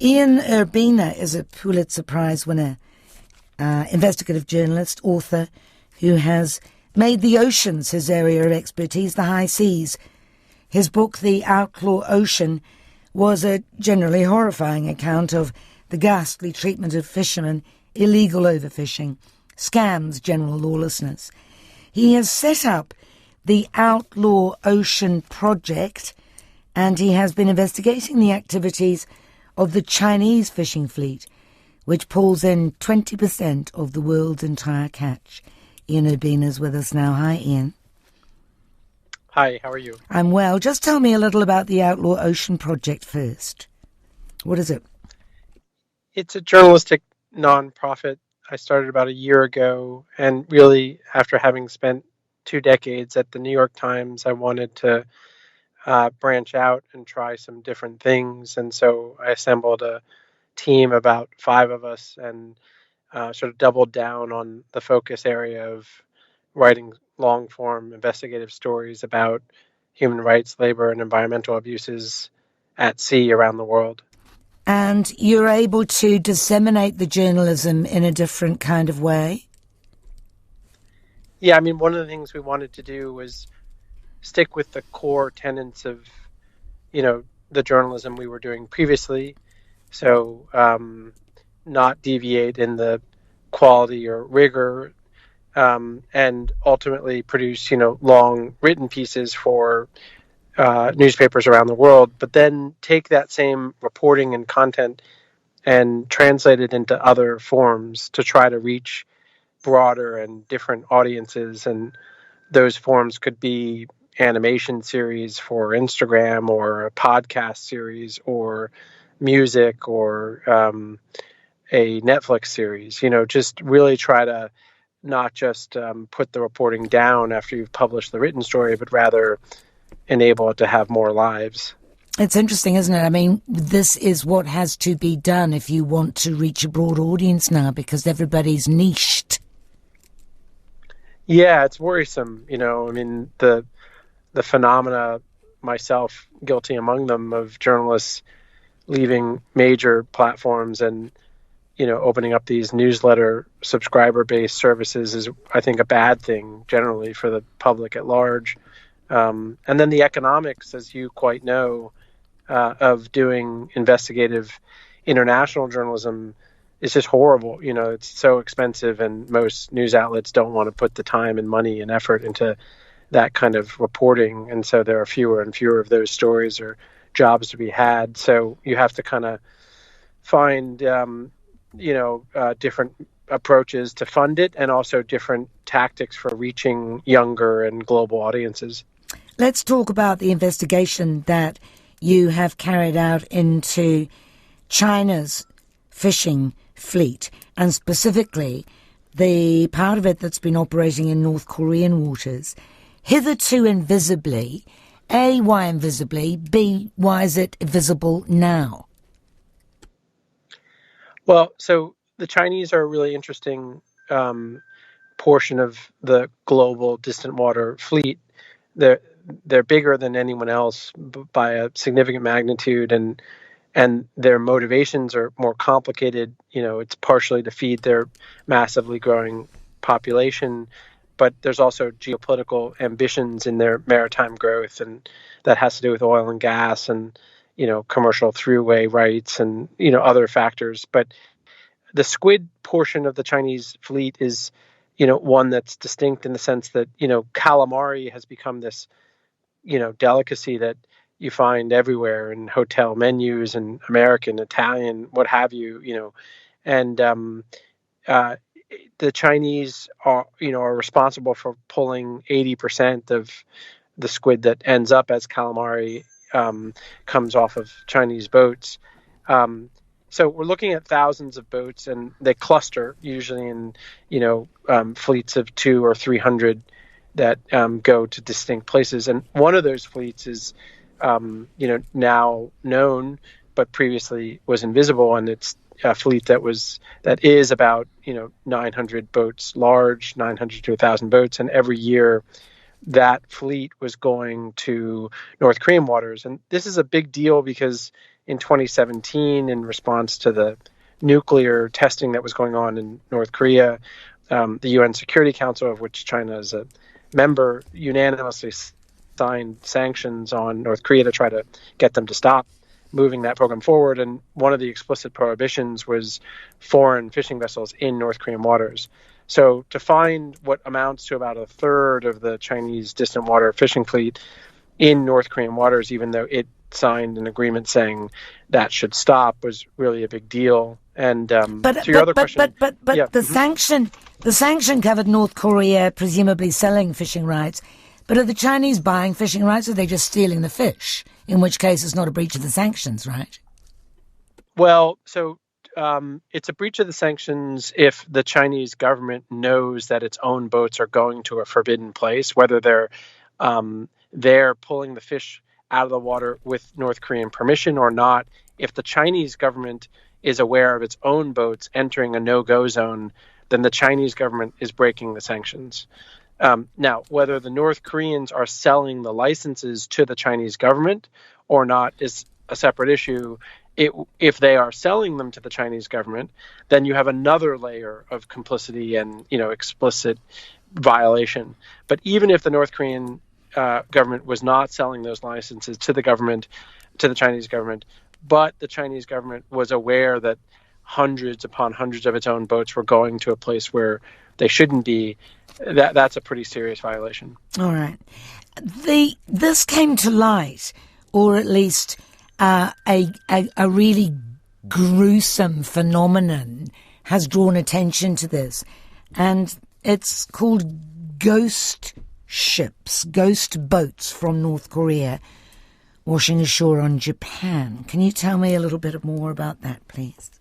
Ian Urbina is a Pulitzer Prize winner, investigative journalist, author, who has made the oceans his area of expertise, the high seas. His book, The Outlaw Ocean, was a generally horrifying account of the ghastly treatment of fishermen, illegal overfishing, scams, general lawlessness. He has set up the Outlaw Ocean project, and he has been investigating the activities of the Chinese fishing fleet, which pulls in 20% of the world's entire catch. Ian Urbina is with us now. Hi, Ian. Hi, how are you? I'm well. Just tell me a little about the Outlaw Ocean project first. What is it? It's a journalistic nonprofit. I started about a year ago, and really, after having spent 2 decades at the New York Times, I wanted to branch out and try some different things. And so I assembled a team, about 5 of us, and sort of doubled down on the focus area of writing long-form investigative stories about human rights, labor, and environmental abuses at sea around the world. And you're able to disseminate the journalism in a different kind of way? Yeah, I mean, one of the things we wanted to do was stick with the core tenets of, the journalism we were doing previously. So not deviate in the quality or rigor, and ultimately produce, long written pieces for newspapers around the world, but then take that same reporting and content and translate it into other forms to try to reach broader and different audiences. And those forms could be animation series for Instagram, or a podcast series, or music, or a Netflix series. Just really try to not just put the reporting down after you've published the written story, but rather enable it to have more lives. It's interesting, isn't it? I mean, this is what has to be done if you want to reach a broad audience now, because everybody's niched. Yeah, it's worrisome. I mean, the phenomena, myself guilty among them, of journalists leaving major platforms and opening up these newsletter subscriber-based services is, I think, a bad thing generally for the public at large. And then the economics, as you quite know, of doing investigative international journalism is just horrible. It's so expensive, and most news outlets don't want to put the time and money and effort into that kind of reporting. And so there are fewer and fewer of those stories or jobs to be had. So you have to kind of find, different approaches to fund it, and also different tactics for reaching younger and global audiences. Let's talk about the investigation that you have carried out into China's fishing fleet, and specifically the part of it that's been operating in North Korean waters. Hitherto invisibly. A, why invisibly? B, why is it visible now? Well, so the Chinese are a really interesting portion of the global distant water fleet. They're bigger than anyone else by a significant magnitude, and their motivations are more complicated. It's partially to feed their massively growing population, but there's also geopolitical ambitions in their maritime growth, and that has to do with oil and gas and, commercial throughway rights and, other factors. But the squid portion of the Chinese fleet is, one that's distinct in the sense that, calamari has become this, delicacy that you find everywhere in hotel menus and American, Italian, what have you, and the Chinese are responsible for pulling 80% of the squid that ends up as calamari, comes off of Chinese boats. So we're looking at thousands of boats, and they cluster usually in, fleets of 200 or 300 that go to distinct places. And one of those fleets is, now known, but previously was invisible, and it's a fleet that is about 900 boats large, 900 to 1,000 boats, and every year that fleet was going to North Korean waters. And this is a big deal because in 2017 in response to the nuclear testing that was going on in North Korea. The UN Security Council, of which China is a member, unanimously signed sanctions on North Korea to try to get them to stop moving that program forward. And one of the explicit prohibitions was foreign fishing vessels in North Korean waters. So to find what amounts to about a third of the Chinese distant water fishing fleet in North Korean waters, even though it signed an agreement saying that should stop, was really a big deal. And to your other question, yeah, the sanction covered North Korea presumably selling fishing rights. But are the Chinese buying fishing rights, or are they just stealing the fish? In which case, it's not a breach of the sanctions, right? Well, so it's a breach of the sanctions if the Chinese government knows that its own boats are going to a forbidden place, whether they're pulling the fish out of the water with North Korean permission or not. If the Chinese government is aware of its own boats entering a no-go zone, then the Chinese government is breaking the sanctions. Now, whether the North Koreans are selling the licenses to the Chinese government or not is a separate issue. If they are selling them to the Chinese government, then you have another layer of complicity and explicit violation. But even if the North Korean government was not selling those licenses to the Chinese government, but the Chinese government was aware that hundreds upon hundreds of its own boats were going to a place where they shouldn't be, that's a pretty serious violation. All right. This came to light, or at least a really gruesome phenomenon has drawn attention to this, and it's called ghost ships, ghost boats from North Korea washing ashore on Japan. Can you tell me a little bit more about that, please?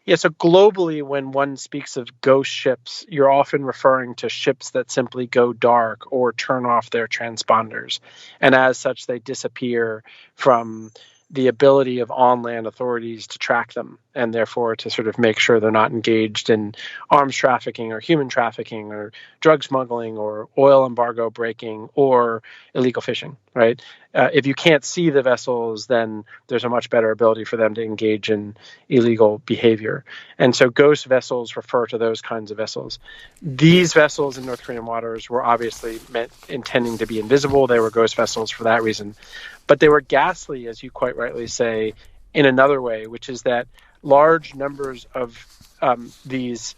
Yeah, so globally, when one speaks of ghost ships, you're often referring to ships that simply go dark or turn off their transponders. And as such, they disappear from the ability of on-land authorities to track them, and therefore to sort of make sure they're not engaged in arms trafficking or human trafficking or drug smuggling or oil embargo breaking or illegal fishing, right? If you can't see the vessels, then there's a much better ability for them to engage in illegal behavior. And so ghost vessels refer to those kinds of vessels. These vessels in North Korean waters were obviously intending to be invisible. They were ghost vessels for that reason. But they were ghastly, as you quite rightly say, in another way, which is that large numbers of these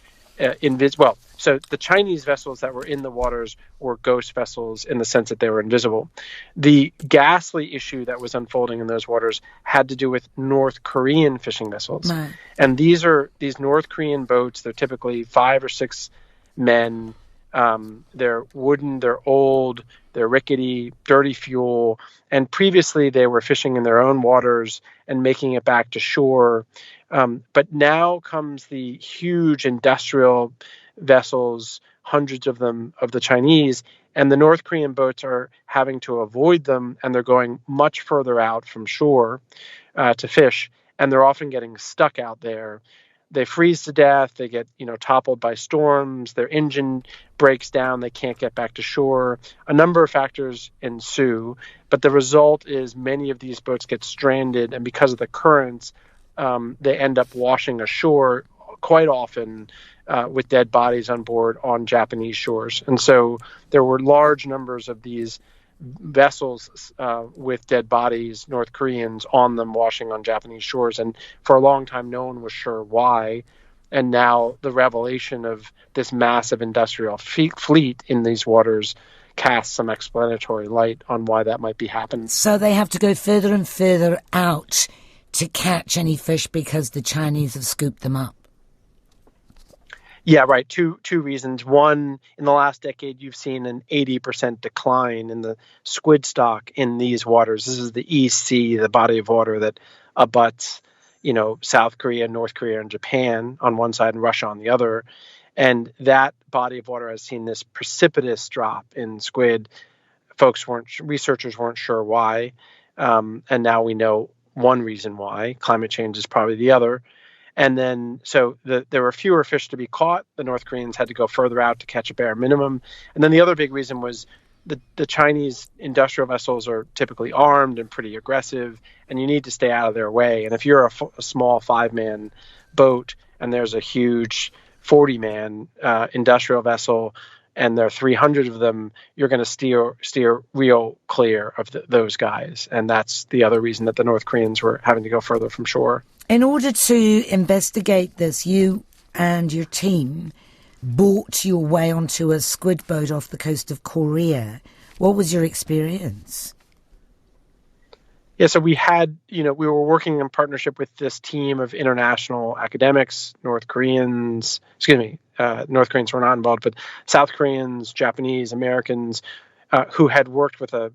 so the Chinese vessels that were in the waters were ghost vessels in the sense that they were invisible. The ghastly issue that was unfolding in those waters had to do with North Korean fishing vessels. Right. And these North Korean boats. They're typically 5 or 6 men. They're wooden, they're old, they're rickety, dirty fuel. And previously they were fishing in their own waters and making it back to shore. But now comes the huge industrial vessels, hundreds of them, of the Chinese, and the North Korean boats are having to avoid them, and they're going much further out from shore to fish, and they're often getting stuck out there. They freeze to death, they get toppled by storms, their engine breaks down, they can't get back to shore. A number of factors ensue, but the result is many of these boats get stranded, and because of the currents, they end up washing ashore quite often with dead bodies on board on Japanese shores. And so there were large numbers of these vessels with dead bodies, North Koreans, on them washing on Japanese shores. And for a long time, no one was sure why. And now the revelation of this massive industrial fleet in these waters casts some explanatory light on why that might be happening. So they have to go further and further out to catch any fish because the Chinese have scooped them up. Yeah, right. Two reasons. One, in the last decade, you've seen an 80% decline in the squid stock in these waters. This is the East Sea, the body of water that abuts, South Korea, North Korea, and Japan on one side and Russia on the other. And that body of water has seen this precipitous drop in squid. Researchers weren't sure why. And now we know one reason why. Climate change is probably the other. And then, so there were fewer fish to be caught. The North Koreans had to go further out to catch a bare minimum. And then the other big reason was the Chinese industrial vessels are typically armed and pretty aggressive, and you need to stay out of their way. And if you're a small 5-man boat and there's a huge 40-man industrial vessel, and there are 300 of them, you're going to steer real clear of those guys. And that's the other reason that the North Koreans were having to go further from shore. In order to investigate this, you and your team bought your way onto a squid boat off the coast of Korea. What was your experience? Yeah, so we were working in partnership with this team of international academics, North Koreans were not involved, but South Koreans, Japanese, Americans, who had worked with an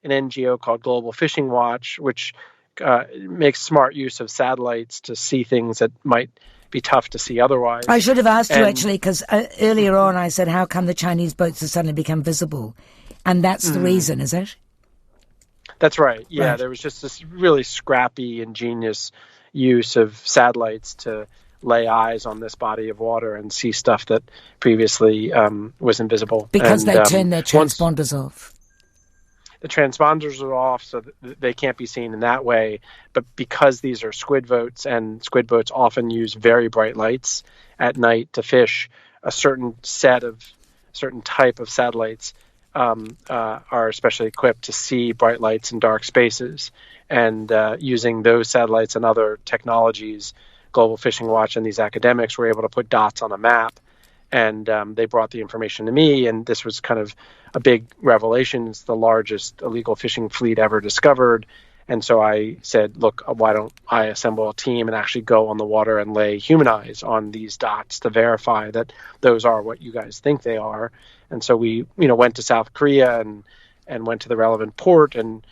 NGO called Global Fishing Watch, which makes smart use of satellites to see things that might be tough to see otherwise. I should have asked you, actually, because earlier on I said, how come the Chinese boats have suddenly become visible? And that's the reason, is it? That's right. Yeah, Right. There was just this really scrappy, ingenious use of satellites to lay eyes on this body of water and see stuff that previously was invisible. Because and, they turned their transponders off. The transponders are off, so they can't be seen in that way. But because these are squid boats, and squid boats often use very bright lights at night to fish, a certain type of satellites are especially equipped to see bright lights in dark spaces. And using those satellites and other technologies, Global Fishing Watch and these academics were able to put dots on a map. And they brought the information to me, and this was kind of a big revelation. It's the largest illegal fishing fleet ever discovered. And so I said, look, why don't I assemble a team and actually go on the water and lay human eyes on these dots to verify that those are what you guys think they are. And so we, went to South Korea and went to the relevant port and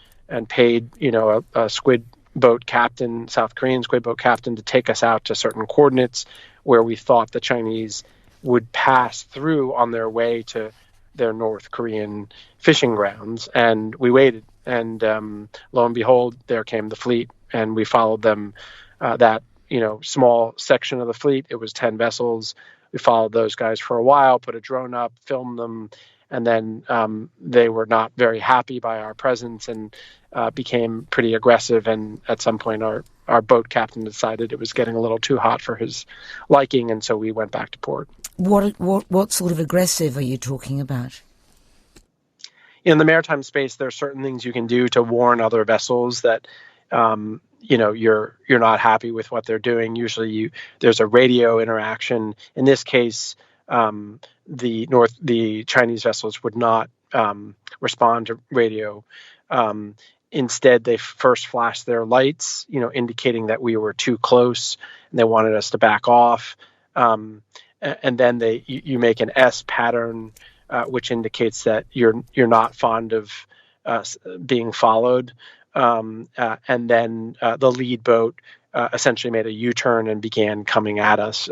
paid, a squid boat captain, South Korean squid boat captain, to take us out to certain coordinates where we thought the Chinese would pass through on their way to their North Korean fishing grounds. And we waited. And lo and behold, there came the fleet. And we followed them, that small section of the fleet. It was 10 vessels. We followed those guys for a while, put a drone up, filmed them. And then they were not very happy by our presence and became pretty aggressive. And at some point, our boat captain decided it was getting a little too hot for his liking. And so we went back to port. What sort of aggressive are you talking about? In the maritime space, there are certain things you can do to warn other vessels that, you're not happy with what they're doing. Usually there's a radio interaction. In this case, the Chinese vessels would not respond to radio. Instead, they first flashed their lights, indicating that we were too close and they wanted us to back off. And then you make an S pattern, which indicates that you're not fond of being followed. And then the lead boat essentially made a U-turn and began coming at us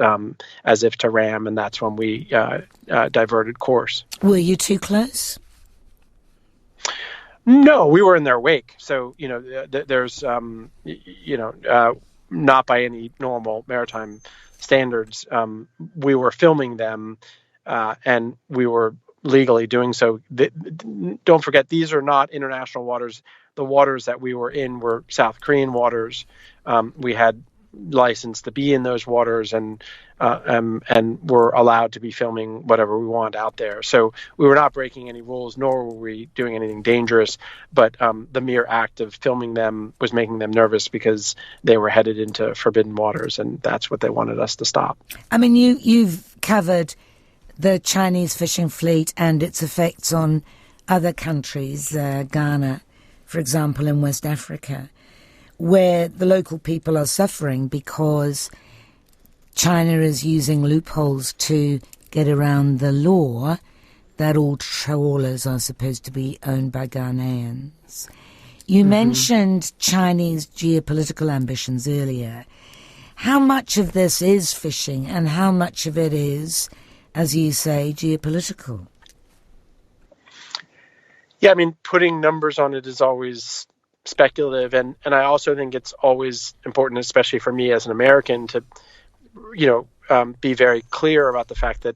as if to ram, and that's when we diverted course. Were you too close? No, we were in their wake. So, there's, not by any normal maritime standards, we were filming them and we were legally doing so. Don't forget, these are not international waters. The waters that we were in were South Korean waters. We had license to be in those waters and were allowed to be filming whatever we want out there. So we were not breaking any rules, nor were we doing anything dangerous. But the mere act of filming them was making them nervous because they were headed into forbidden waters, and that's what they wanted us to stop. I mean, you've covered the Chinese fishing fleet and its effects on other countries, Ghana, for example, in West Africa, where the local people are suffering because China is using loopholes to get around the law that all trawlers are supposed to be owned by Ghanaians. You mentioned Chinese geopolitical ambitions earlier. How much of this is fishing and how much of it is, as you say, geopolitical? Yeah, I mean, putting numbers on it is always speculative, and I also think it's always important, especially for me as an American, to be very clear about the fact that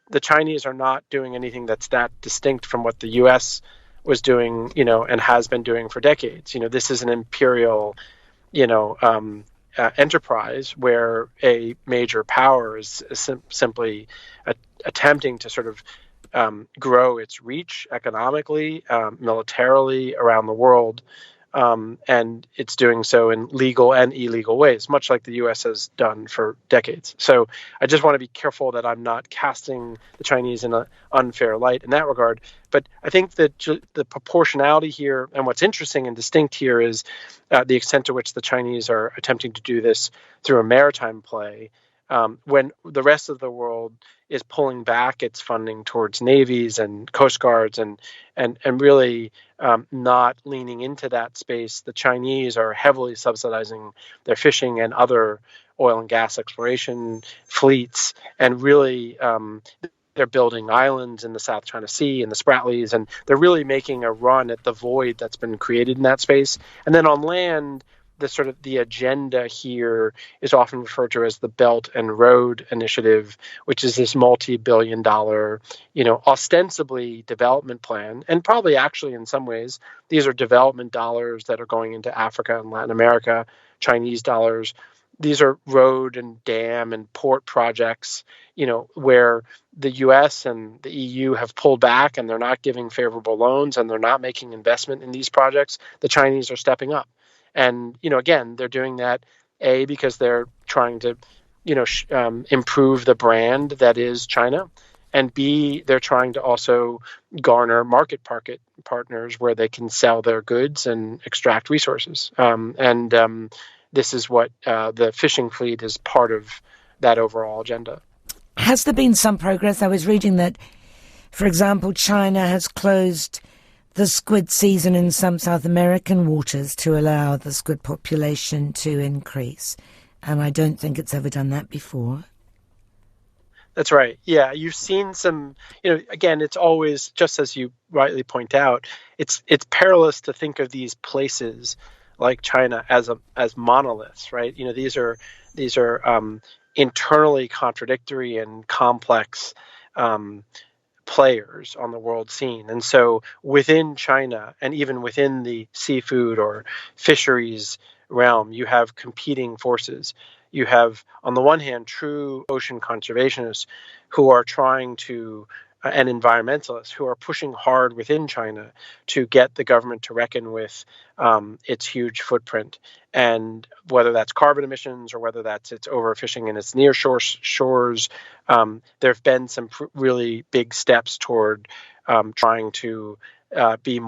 the Chinese are not doing anything that's that distinct from what the U.S. was doing, and has been doing for decades. This is an imperial, enterprise where a major power is simply attempting to sort of grow its reach economically, militarily around the world. And it's doing so in legal and illegal ways, much like the U.S. has done for decades. So I just want to be careful that I'm not casting the Chinese in an unfair light in that regard. But I think that the proportionality here, and what's interesting and distinct here, is the extent to which the Chinese are attempting to do this through a maritime play, when the rest of the world is pulling back its funding towards navies and coast guards and really not leaning into that space. The Chinese are heavily subsidizing their fishing and other oil and gas exploration fleets, and really they're building islands in the South China Sea and the Spratlys, and they're really making a run at the void that's been created in that space. And then on land, the agenda here is often referred to as the Belt and Road Initiative, which is this multi-billion-dollar, ostensibly development plan. And probably actually in some ways, these are development dollars that are going into Africa and Latin America, Chinese dollars. These are road and dam and port projects, where the US and the EU have pulled back and they're not giving favorable loans and they're not making investment in these projects. The Chinese are stepping up. And, again, they're doing that, A, because they're trying to, improve the brand that is China. And B, they're trying to also garner market partners where they can sell their goods and extract resources. This is what the fishing fleet is part of that overall agenda. Has there been some progress? I was reading that, for example, China has closed the squid season in some South American waters to allow the squid population to increase. And I don't think it's ever done that before. That's right. Yeah, you've seen some, again, it's always, just as you rightly point out, it's perilous to think of these places like China as monoliths, right? These are internally contradictory and complex players on the world scene. And so within China, and even within the seafood or fisheries realm, you have competing forces. You have, on the one hand, true ocean conservationists who are trying to, and environmentalists who are pushing hard within China to get the government to reckon with its huge footprint. And whether that's carbon emissions or whether that's its overfishing in its near shores, there have been some really big steps toward trying to be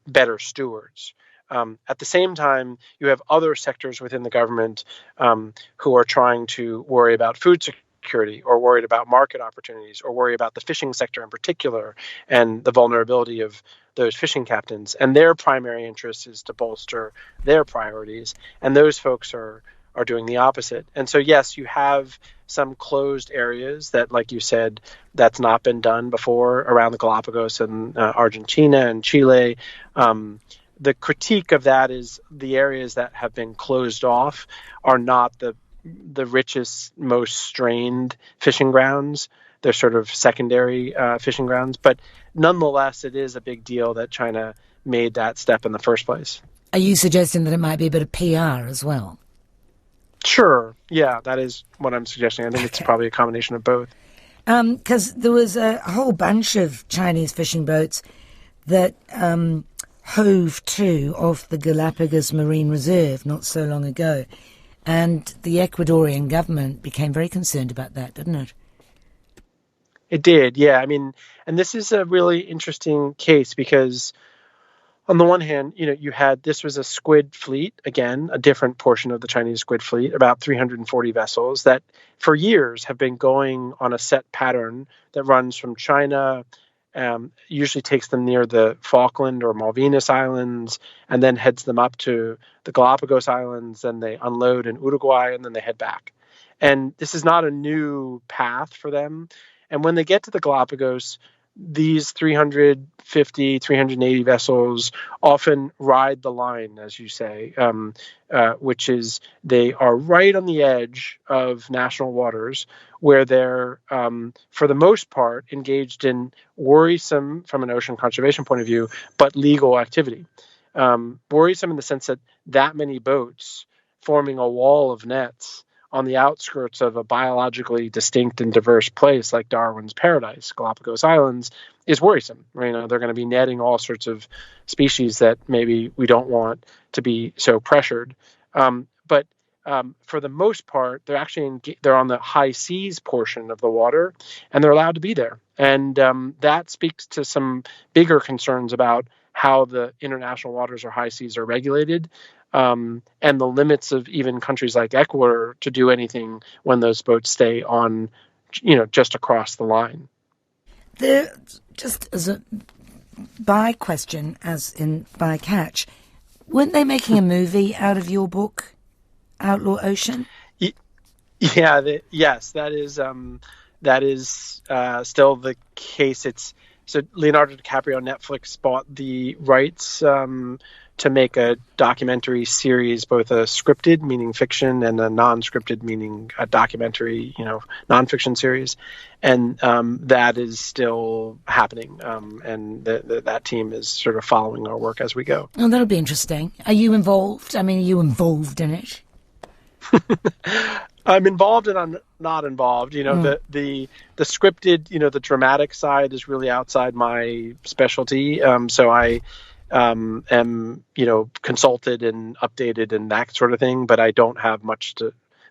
better stewards. At the same time, you have other sectors within the government who are trying to worry about food security, or worried about market opportunities, or worry about the fishing sector in particular and the vulnerability of those fishing captains. And their primary interest is to bolster their priorities. And those folks are doing the opposite. And so, yes, you have some closed areas that, like you said, that's not been done before around the Galapagos and Argentina and Chile. The critique of that is the areas that have been closed off are not the richest, most strained fishing grounds. They're sort of secondary fishing grounds. But nonetheless, it is a big deal that China made that step in the first place. Are you suggesting that it might be a bit of PR as well? Sure. Yeah, that is what I'm suggesting. I think it's probably a combination of both. Because there was a whole bunch of Chinese fishing boats that hove to off the Galapagos Marine Reserve not so long ago. And the Ecuadorian government became very concerned about that, didn't it? It did, yeah. I mean, and this is a really interesting case because on the one hand, this was a squid fleet, again, a different portion of the Chinese squid fleet, about 340 vessels that for years have been going on a set pattern that runs from China, usually takes them near the Falkland or Malvinas Islands, and then heads them up to the Galapagos Islands, and they unload in Uruguay, and then they head back. And this is not a new path for them. And when they get to the Galapagos, these 350, 380 vessels often ride the line, as you say, which is they are right on the edge of national waters where they're, for the most part, engaged in worrisome, from an ocean conservation point of view, but legal activity. Worrisome in the sense that many boats forming a wall of nets on the outskirts of a biologically distinct and diverse place like Darwin's paradise, Galapagos Islands, is worrisome. You know, they're going to be netting all sorts of species that maybe we don't want to be so pressured. But for the most part, they're on the high seas portion of the water, and they're allowed to be there. And that speaks to some bigger concerns about how the international waters or high seas are regulated, and the limits of even countries like Ecuador to do anything when those boats stay on, just across the line. There, just as a by question, as in by catch, weren't they making a movie out of your book, Outlaw Ocean? Yeah, yes, that is still the case. So Leonardo DiCaprio, Netflix bought the rights to make a documentary series, both a scripted, meaning fiction, and a non-scripted, meaning a documentary, nonfiction series. And that is still happening. And that team is sort of following our work as we go. Oh, that'll be interesting. Are you involved? I mean, are you involved in it? I'm involved and I'm not involved. The scripted, the dramatic side is really outside my specialty. So I am, consulted and updated and that sort of thing, but I don't have much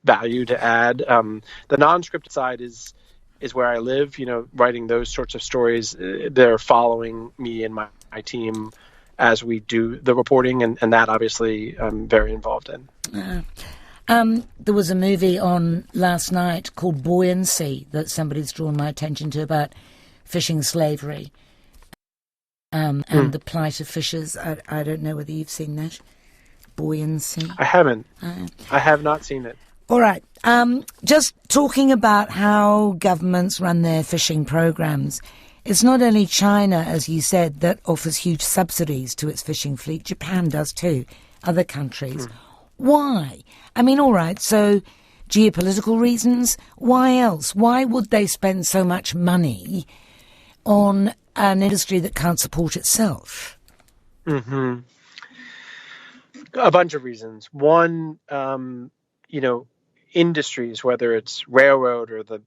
value to add. The non-scripted side is where I live, writing those sorts of stories. They're following me and my team as we do the reporting, and that obviously I'm very involved in. There was a movie on last night called Buoyancy that somebody's drawn my attention to about fishing slavery and the plight of fishers. I don't know whether you've seen that. Buoyancy. I haven't. I have not seen it. All right. Just talking about how governments run their fishing programs. It's not only China, as you said, that offers huge subsidies to its fishing fleet. Japan does too. Other countries. Why? I mean, all right, so geopolitical reasons. Why else? Why would they spend so much money on an industry that can't support itself? Mm-hmm. A bunch of reasons. One, industries, whether it's railroad or the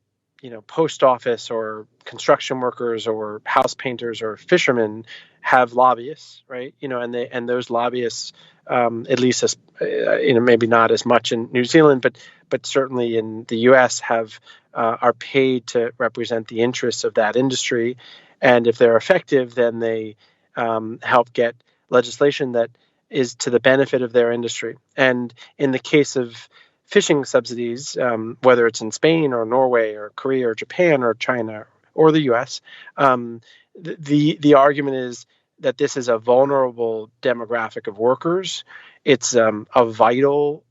post office or construction workers or house painters or fishermen, have lobbyists, right? And those lobbyists, at least as maybe not as much in New Zealand, but certainly in the U.S. are paid to represent the interests of that industry, and if they're effective, then they help get legislation that is to the benefit of their industry. And in the case of fishing subsidies, whether it's in Spain or Norway or Korea or Japan or China or the U.S., the argument is that this is a vulnerable demographic of workers. It's a vital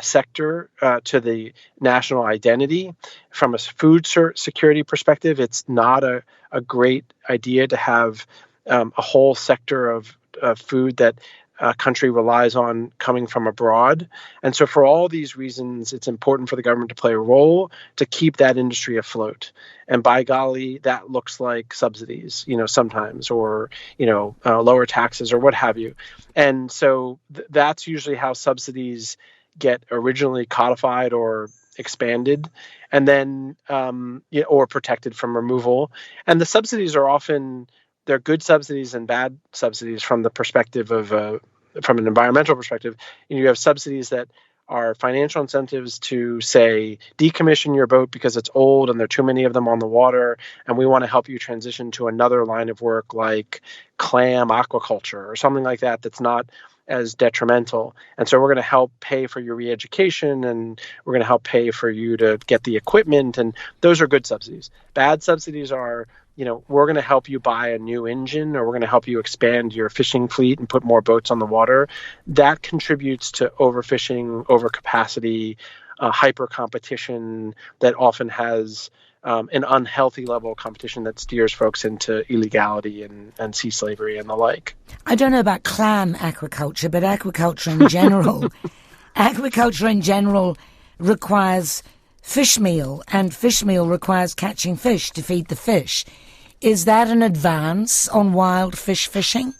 sector to the national identity. From a food security perspective, it's not a great idea to have a whole sector of food that a country relies on coming from abroad. And so for all these reasons, it's important for the government to play a role to keep that industry afloat. And by golly, that looks like subsidies, sometimes, or, lower taxes or what have you. And so that's usually how subsidies get originally codified or expanded, and then, or protected from removal. And the subsidies are often, they're good subsidies and bad subsidies from the perspective of, from an environmental perspective. You have subsidies that are financial incentives to, say, decommission your boat because it's old and there are too many of them on the water, and we want to help you transition to another line of work like clam aquaculture or something like that that's not as detrimental. And so we're going to help pay for your re-education, and we're going to help pay for you to get the equipment, and those are good subsidies. Bad subsidies are, we're going to help you buy a new engine, or we're going to help you expand your fishing fleet and put more boats on the water. That contributes to overfishing, overcapacity, hyper competition that often has an unhealthy level of competition that steers folks into illegality and sea slavery and the like. I don't know about clam aquaculture, but aquaculture in general, aquaculture in general requires fish meal, and fish meal requires catching fish to feed the fish. Is that an advance on wild fish fishing?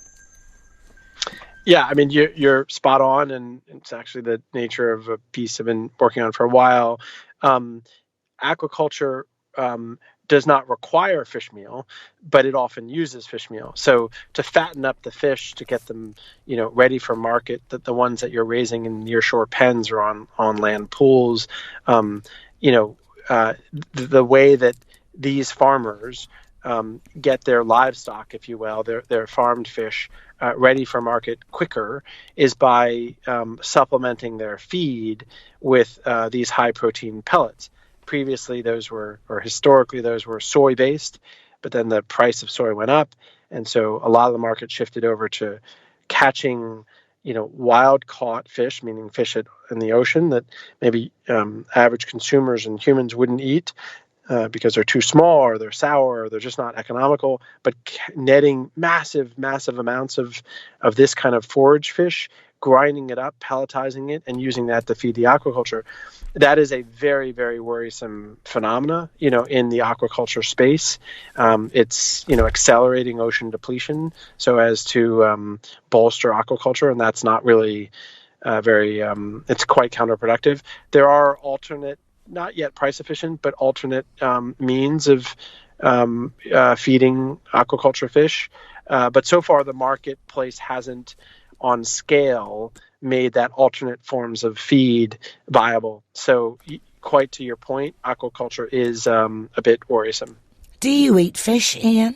Yeah, I mean, you're spot on, and it's actually the nature of a piece I've been working on for a while. Aquaculture does not require fish meal, but it often uses fish meal. So to fatten up the fish, to get them, ready for market, that the ones that you're raising in nearshore pens or on land pools, the way that these farmers get their livestock, if you will, their farmed fish ready for market quicker is by supplementing their feed with these high protein pellets. Previously, historically, those were soy-based, but then the price of soy went up, and so a lot of the market shifted over to catching, wild-caught fish, meaning fish in the ocean that maybe average consumers and humans wouldn't eat because they're too small or they're sour or they're just not economical, but netting massive, massive amounts of this kind of forage fish, grinding it up, pelletizing it, and using that to feed the aquaculture. That is a very, very worrisome phenomena, in the aquaculture space. It's, accelerating ocean depletion so as to bolster aquaculture, and that's not really it's quite counterproductive. There are alternate, not yet price efficient, but alternate means of feeding aquaculture fish. But so far, the marketplace hasn't, on scale, made that alternate forms of feed viable. So quite to your point, aquaculture is a bit worrisome. Do you eat fish, Ian?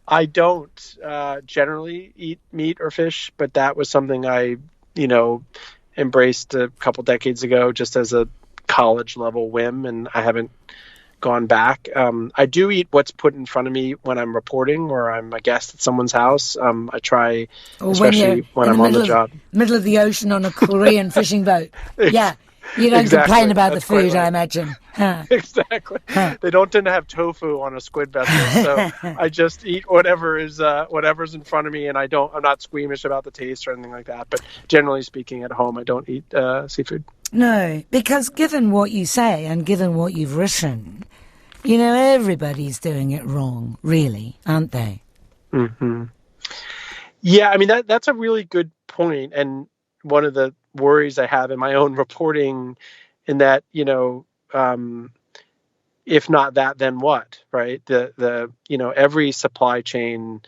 I don't generally eat meat or fish, but that was something I, embraced a couple decades ago just as a college level whim, and I haven't gone back. I do eat what's put in front of me when I'm reporting or I'm a guest at someone's house. I try, especially when I'm on the job. Middle of the ocean on a Korean fishing boat. Yeah. You don't complain about the food, I imagine. Huh. Exactly. Huh. They don't tend to have tofu on a squid vessel, so I just eat whatever's in front of me, and I'm not squeamish about the taste or anything like that. But generally speaking, at home, I don't eat seafood. No, because given what you say and given what you've written, everybody's doing it wrong, really, aren't they? Mm-hmm. Yeah, I mean, that's a really good point, and one of the worries I have in my own reporting, in that, if not that, then what, right? Every supply chain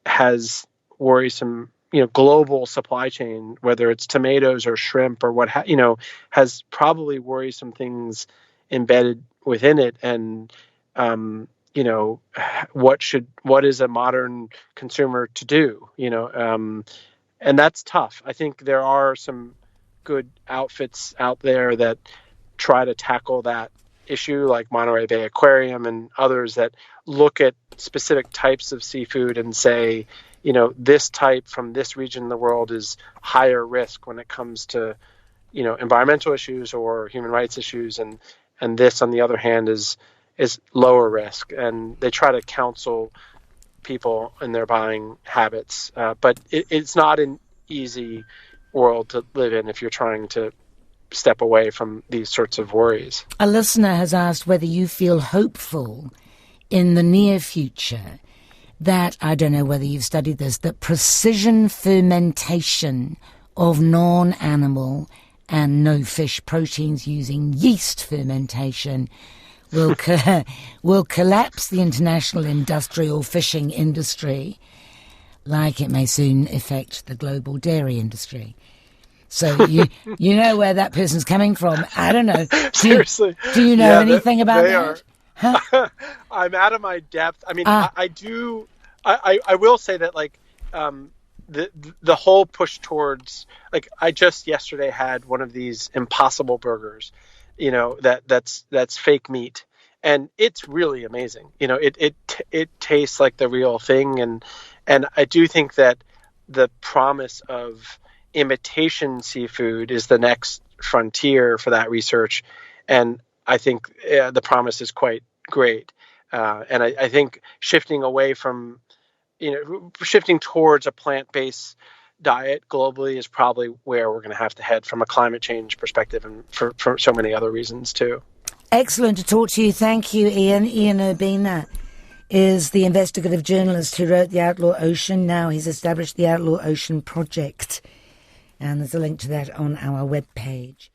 has worrisome, global supply chain, whether it's tomatoes or shrimp or has probably worrisome things embedded within it. And, what is a modern consumer to do, and that's tough. I think there are some good outfits out there that try to tackle that issue, like Monterey Bay Aquarium and others that look at specific types of seafood and say, this type from this region of the world is higher risk when it comes to, environmental issues or human rights issues, and this, on the other hand, is lower risk. And they try to counsel people in their buying habits, but it's not an easy world to live in if you're trying to step away from these sorts of worries. A listener has asked whether you feel hopeful in the near future that, I don't know whether you've studied this, that precision fermentation of non-animal and no-fish proteins using yeast fermentation will collapse the international industrial fishing industry, like it may soon affect the global dairy industry. So you know where that person's coming from. I don't know. Seriously. Do you know anything about that? Huh? I'm out of my depth. I mean, I do. I will say that, like, the whole push towards, like, I just yesterday had one of these Impossible burgers, that's fake meat, and it's really amazing. It tastes like the real thing, and I do think that the promise of imitation seafood is the next frontier for that research. And I think the promise is quite great. And I think shifting away from, shifting towards a plant-based diet globally is probably where we're going to have to head from a climate change perspective, and for so many other reasons too. Excellent to talk to you. Thank you, Ian. Ian Urbina is the investigative journalist who wrote The Outlaw Ocean. Now he's established the Outlaw Ocean Project. And there's a link to that on our webpage.